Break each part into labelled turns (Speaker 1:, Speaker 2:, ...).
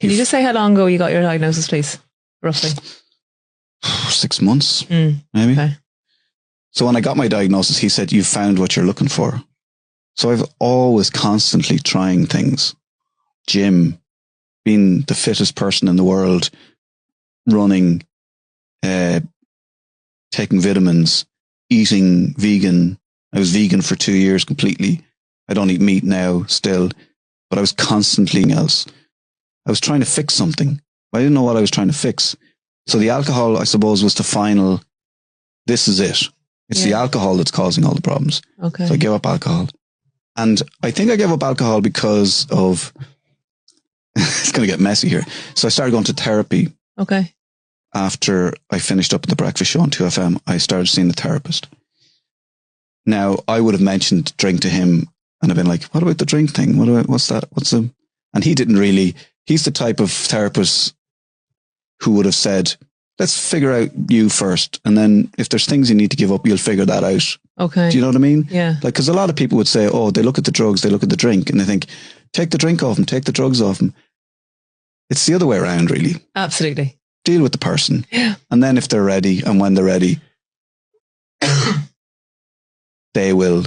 Speaker 1: Can you just say how long ago you got your diagnosis, please? Roughly.
Speaker 2: 6 months, maybe.
Speaker 1: Okay.
Speaker 2: So when I got my diagnosis, he said, "You've found what you're looking for." So I've always constantly trying things. Gym, being the fittest person in the world, running, taking vitamins, eating vegan. I was vegan for 2 years completely. I don't eat meat now still, but I was constantly else. I was trying to fix something. I didn't know what I was trying to fix. So the alcohol, I suppose, was the final, this is it. It's the alcohol that's causing all the problems.
Speaker 1: Okay.
Speaker 2: So I gave up alcohol. And I think I gave up alcohol because of, it's going to get messy here. So I started going to therapy.
Speaker 1: Okay.
Speaker 2: After I finished up at the breakfast show on 2FM, I started seeing the therapist. Now, I would have mentioned drink to him and I've been like, what about the drink thing? What's that? And he didn't really, he's the type of therapist who would have said, let's figure out you first. And then if there's things you need to give up, you'll figure that out.
Speaker 1: Okay.
Speaker 2: Do you know what I mean?
Speaker 1: Yeah.
Speaker 2: Like, because a lot of people would say, oh, they look at the drugs, they look at the drink, and they think, take the drink off them, take the drugs off them. It's the other way around, really.
Speaker 1: Absolutely.
Speaker 2: Deal with the person.
Speaker 1: Yeah.
Speaker 2: And then if they're ready and when they're ready, they will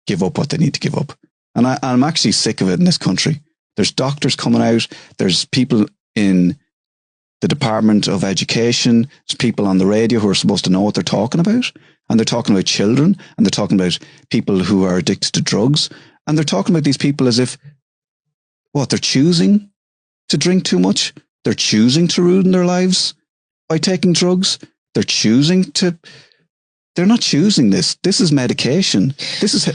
Speaker 2: give up what they need to give up. And I'm actually sick of it in this country. There's doctors coming out. There's people in the Department of Education. There's people on the radio who are supposed to know what they're talking about. And they're talking about children. And they're talking about people who are addicted to drugs. And they're talking about these people as if, what, they're choosing to drink too much? They're choosing to ruin their lives by taking drugs? They're not choosing this. This is medication. This is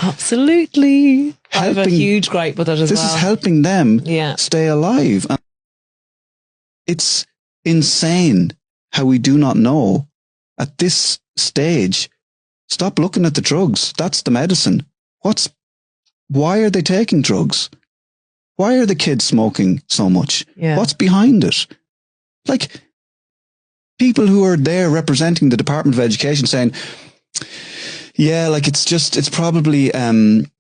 Speaker 1: absolutely. I have a huge gripe with it as well.
Speaker 2: This is helping them stay alive. And it's insane how we do not know at this stage. Stop looking at the drugs. That's the medicine. Why are they taking drugs? Why are the kids smoking so much?
Speaker 1: Yeah.
Speaker 2: What's behind it? Like, people who are there representing the Department of Education saying, yeah, like it's probably, whatever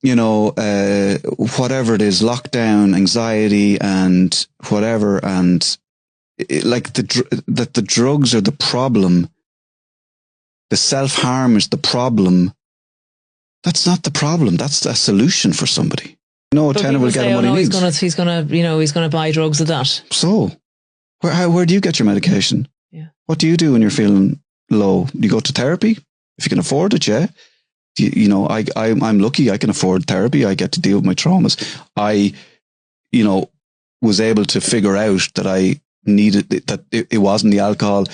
Speaker 2: it is, lockdown, anxiety and whatever. And that the drugs are the problem. The self-harm is the problem. That's not the problem. That's a solution for somebody. No, tenor will get him what he needs.
Speaker 1: He's gonna buy drugs with that. So
Speaker 2: where do you get your medication?
Speaker 1: Yeah.
Speaker 2: What do you do when you're feeling low? You go to therapy if you can afford it. Yeah. I'm lucky. I can afford therapy. I get to deal with my traumas. I, was able to figure out that I needed it, that it wasn't the alcohol.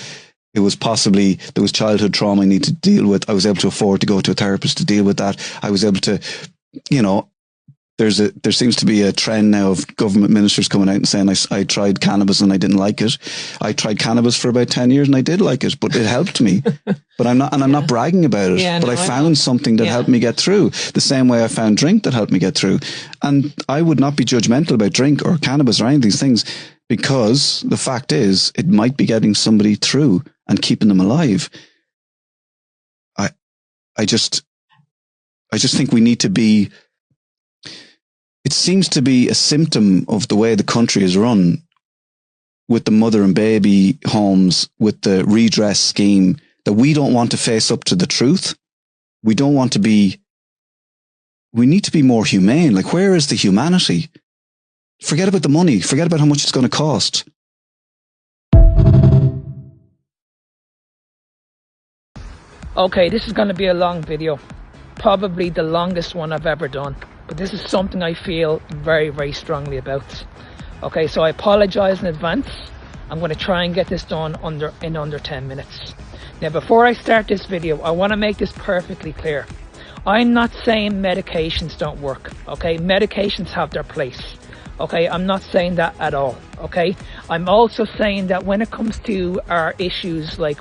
Speaker 2: It was possibly, there was childhood trauma I need to deal with. I was able to afford to go to a therapist to deal with that. I was able to, there seems to be a trend now of government ministers coming out and saying, I tried cannabis and I didn't like it. I tried cannabis for about 10 years and I did like it, but it helped me. But I'm not bragging about it.
Speaker 1: Yeah,
Speaker 2: but I found something that helped me get through, the same way I found drink that helped me get through. And I would not be judgmental about drink or cannabis or any of these things, because the fact is it might be getting somebody through and keeping them alive. I just think we need to be, it seems to be a symptom of the way the country is run, with the mother and baby homes, with the redress scheme, that we don't want to face up to the truth. We don't want to be, we need to be more humane. Like, where is the humanity? Forget about the money. Forget about how much it's going to cost.
Speaker 3: Okay, this is going to be a long video. Probably the longest one I've ever done. But this is something I feel very, very strongly about. Okay, so I apologize in advance. I'm going to try and get this done in under 10 minutes. Now, before I start this video, I want to make this perfectly clear. I'm not saying medications don't work. Okay, medications have their place. Okay, I'm not saying that at all. Okay, I'm also saying that when it comes to our issues like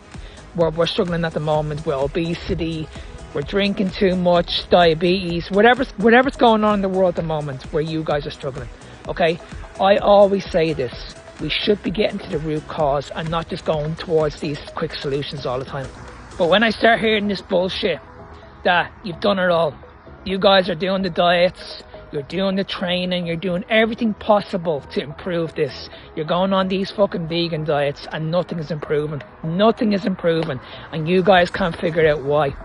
Speaker 3: we're struggling at the moment with obesity, we're drinking too much, diabetes, whatever's going on in the world at the moment where you guys are struggling, okay? I always say this, we should be getting to the root cause and not just going towards these quick solutions all the time. But when I start hearing this bullshit that you've done it all, you guys are doing the diets, You're doing the training, you're doing everything possible to improve this. You're going on these fucking vegan diets and nothing is improving. Nothing is improving. And you guys can't figure out why.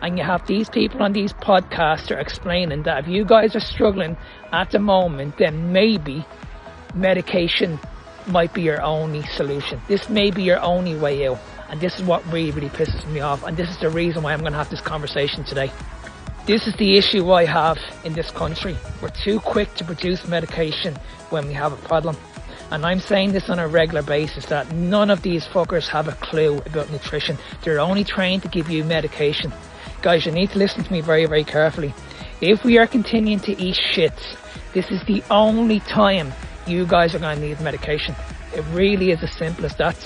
Speaker 3: And you have these people on these podcasts are explaining that if you guys are struggling at the moment, then maybe medication might be your only solution. This may be your only way out. And this is what really, really pisses me off. And this is the reason why I'm going to have this conversation today. This is the issue I have in this country. We're too quick to produce medication when we have a problem. And I'm saying this on a regular basis, that none of these fuckers have a clue about nutrition. They're only trained to give you medication. Guys, you need to listen to me very, very carefully. If we are continuing to eat shit, this is the only time you guys are going to need medication. It really is as simple as that.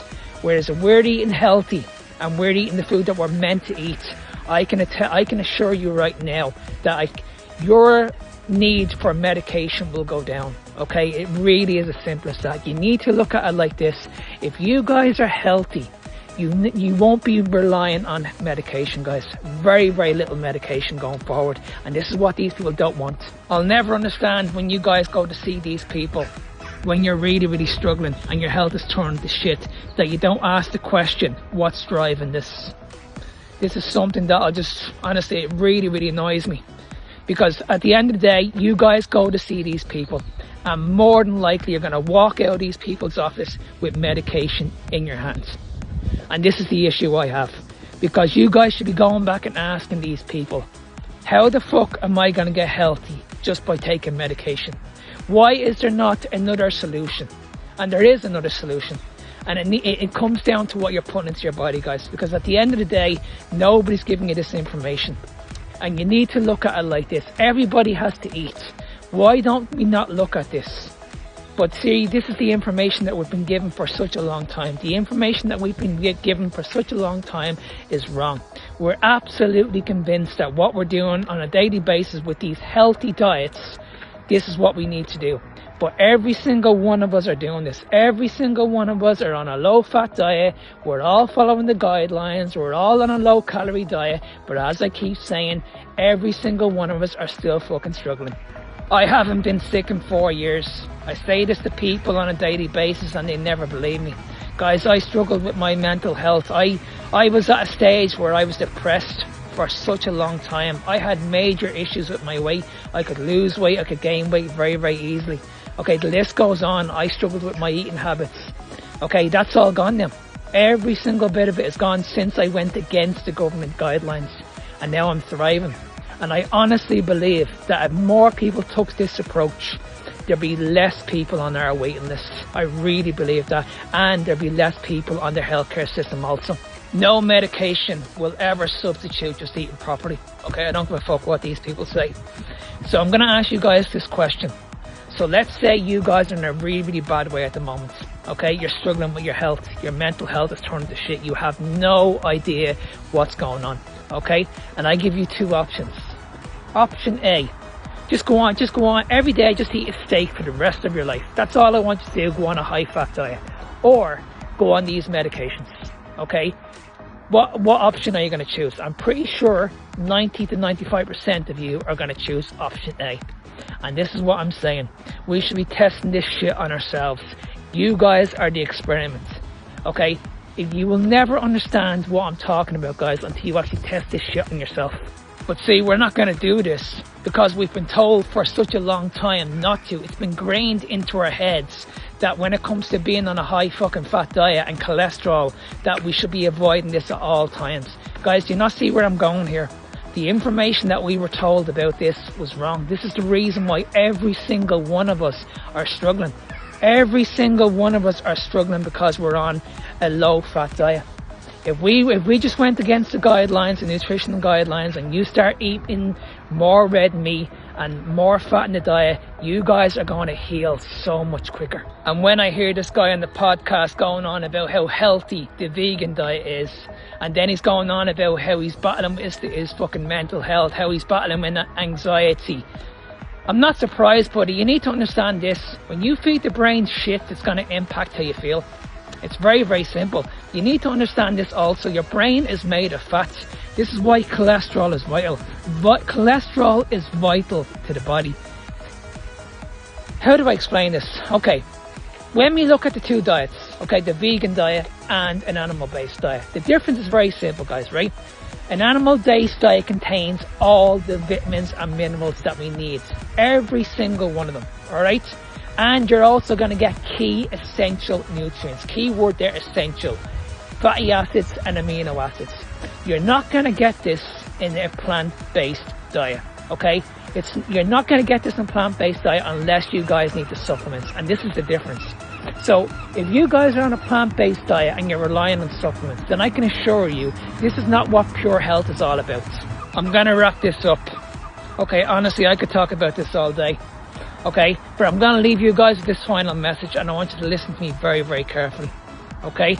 Speaker 3: Whereas if we're eating healthy and we're eating the food that we're meant to eat, I can assure you right now that your need for medication will go down. Okay, it really is as simple as that. You need to look at it like this. If you guys are healthy, you won't be relying on medication, guys. Very, very little medication going forward. And this is what these people don't want. I'll never understand when you guys go to see these people, when you're really, really struggling and your health is turned to shit, that you don't ask the question, what's driving this? This is something that honestly, it really, really annoys me. Because at the end of the day, you guys go to see these people and more than likely you're going to walk out of these people's office with medication in your hands. And this is the issue I have. Because you guys should be going back and asking these people, how the fuck am I going to get healthy just by taking medication? Why is there not another solution? And there is another solution. And it comes down to what you're putting into your body, guys. Because at the end of the day, nobody's giving you this information. And you need to look at it like this. Everybody has to eat. Why don't we not look at this? But see, this is the information that we've been given for such a long time. The information that we've been given for such a long time is wrong. We're absolutely convinced that what we're doing on a daily basis with these healthy diets, this is what we need to do. But every single one of us are doing this. Every single one of us are on a low-fat diet. We're all following the guidelines. We're all on a low-calorie diet. But as I keep saying, every single one of us are still fucking struggling. I haven't been sick in 4 years. I say this to people on a daily basis and they never believe me. Guys, I struggled with my mental health. I was at a stage where I was depressed for such a long time. I had major issues with my weight. I could lose weight, I could gain weight very, very easily. Okay, the list goes on. I struggled with my eating habits. Okay, that's all gone now. Every single bit of it is gone since I went against the government guidelines. And now I'm thriving. And I honestly believe that if more people took this approach, there'd be less people on our waiting list. I really believe that. And there'd be less people on the healthcare system also. No medication will ever substitute just eating properly. Okay, I don't give a fuck what these people say. So I'm going to ask you guys this question. So let's say you guys are in a really, really bad way at the moment. Okay, you're struggling with your health. Your mental health is turning to shit. You have no idea what's going on. Okay, and I give you two options. Option A, just go on every day, just eat a steak for the rest of your life. That's all I want you to do, go on a high-fat diet. Or go on these medications. Okay, what option are you going to choose? I'm pretty sure 90 to 95% of you are going to choose option A. And this is what I'm saying. We should be testing this shit on ourselves. You guys are the experiment. Okay? You will never understand what I'm talking about, guys, until you actually test this shit on yourself. But see, we're not going to do this because we've been told for such a long time not to. It's been ingrained into our heads that when it comes to being on a high fucking fat diet and cholesterol, that we should be avoiding this at all times. Guys, do you not see where I'm going here? The information that we were told about this was wrong. This is the reason why every single one of us are struggling. Every single one of us are struggling because we're on a low-fat diet. If we just went against the guidelines, the nutritional guidelines, and you start eating more red meat and more fat in the diet, you guys are going to heal so much quicker. And when I hear this guy on the podcast going on about how healthy the vegan diet is, and then he's going on about how he's battling his fucking mental health, how he's battling with anxiety, I'm not surprised, buddy. You need to understand this. When you feed the brain shit, it's going to impact how you feel. It's very, very simple. You need to understand this also. Your brain is made of fats. This is why cholesterol is vital. Cholesterol is vital to the body. how do I explain this? Okay, when we look at the two diets, okay, the vegan diet and an animal-based diet, the difference is very simple, guys, right? An animal-based diet contains all the vitamins and minerals that we need, every single one of them, all right? And you're also going to get key essential nutrients, key word there, essential, fatty acids and amino acids. You're not going to get this in a plant-based diet, okay? You're not going to get this in plant-based diet unless you guys need the supplements, and this is the difference. So if you guys are on a plant-based diet and you're relying on supplements, then I can assure you this is not what pure health is all about. I'm going to wrap this up. Okay, honestly, I could talk about this all day. Okay, but I'm going to leave you guys with this final message, and I want you to listen to me very, very carefully. Okay,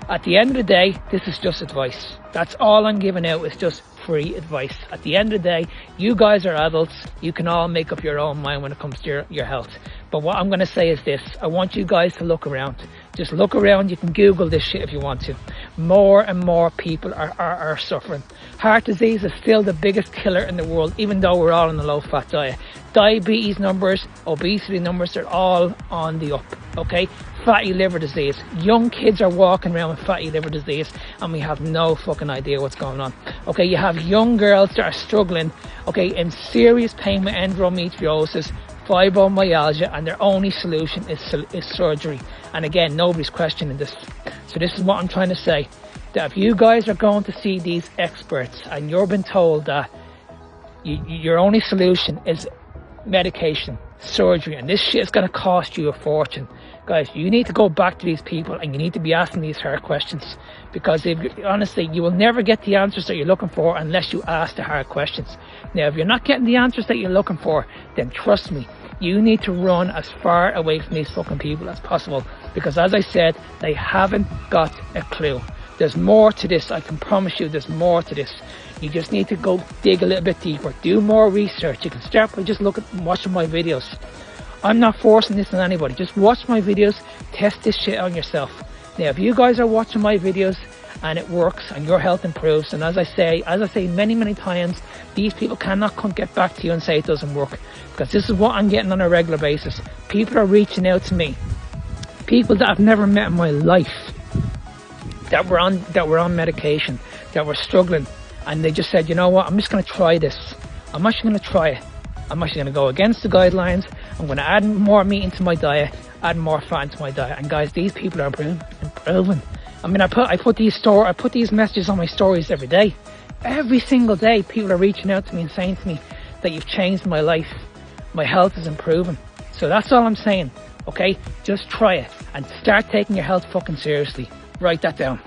Speaker 3: at the end of the day, this is just advice. That's all I'm giving out, is just free advice. At the end of the day, you guys are adults. You can all make up your own mind when it comes to your health. But what I'm going to say is this. I want you guys to look around. Just look around. You can Google this shit if you want to. More and more people are suffering. Heart disease is still the biggest killer in the world, even though we're all on a low-fat diet. Diabetes numbers, obesity numbers, they're all on the up, okay? Fatty liver disease. Young kids are walking around with fatty liver disease, and we have no fucking idea what's going on. Okay, you have young girls that are struggling, okay, in serious pain with endometriosis, fibromyalgia, and their only solution is surgery. And again, nobody's questioning this. So this is what I'm trying to say, that if you guys are going to see these experts and you're been told that your only solution is medication, surgery, and this shit is going to cost you a fortune, guys, you need to go back to these people and you need to be asking these hard questions, because honestly, you will never get the answers that you're looking for unless you ask the hard questions. Now, if you're not getting the answers that you're looking for, then trust me, you need to run as far away from these fucking people as possible, because as I said, they haven't got a clue. There's more to this. I can promise you there's more to this. You just need to go dig a little bit deeper, do more research. You can start by just watching my videos. I'm not forcing this on anybody. Just watch my videos, test this shit on yourself. Now, if you guys are watching my videos and it works and your health improves, and as I say many, many times, these people cannot get back to you and say it doesn't work, because this is what I'm getting on a regular basis. People are reaching out to me, people that I've never met in my life, that were on medication, that were struggling, and they just said, you know what, I'm just going to try this. I'm actually going to try it. I'm actually going to go against the guidelines. I'm going to add more meat into my diet, add more fat into my diet. And guys, these people are improving. I mean, I put these messages on my stories every day. Every single day, people are reaching out to me and saying to me that you've changed my life. My health is improving. So that's all I'm saying, okay? Just try it and start taking your health fucking seriously. Write that down.